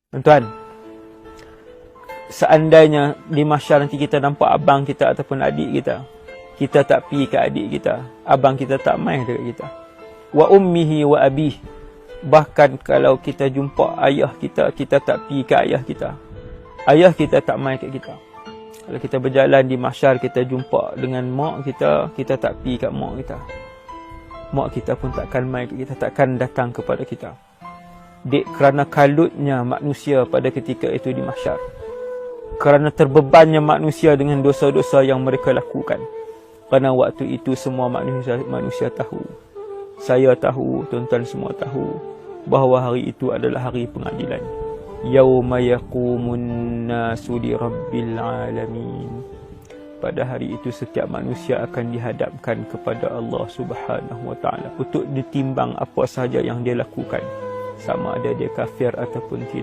Tuan-tuan, seandainya di mahsyar nanti kita nampak abang kita ataupun adik kita, kita tak pi ke adik kita, abang kita tak mai dekat kita. Wa ummihi wa abih. Bahkan kalau kita jumpa ayah kita, kita tak pi ke ayah kita. Ayah kita tak mai ke kita. Kalau kita berjalan di mahsyar, kita jumpa dengan mak kita, kita tak pi kat mak kita. Mak kita pun takkan mai ke kita, takkan datang kepada kita. Dek, kerana kalutnya manusia pada ketika itu di mahsyar. Kerana terbebannya manusia dengan dosa-dosa yang mereka lakukan. Kerana waktu itu semua manusia tahu. Saya tahu, tuan-tuan semua tahu, bahawa hari itu adalah hari pengadilan. Yauma yaqumun nasu li rabbil alamin. Pada hari itu setiap manusia akan dihadapkan kepada Allah Subhanahu wa taala untuk ditimbang apa sahaja yang dia lakukan, sama ada dia kafir ataupun tidak.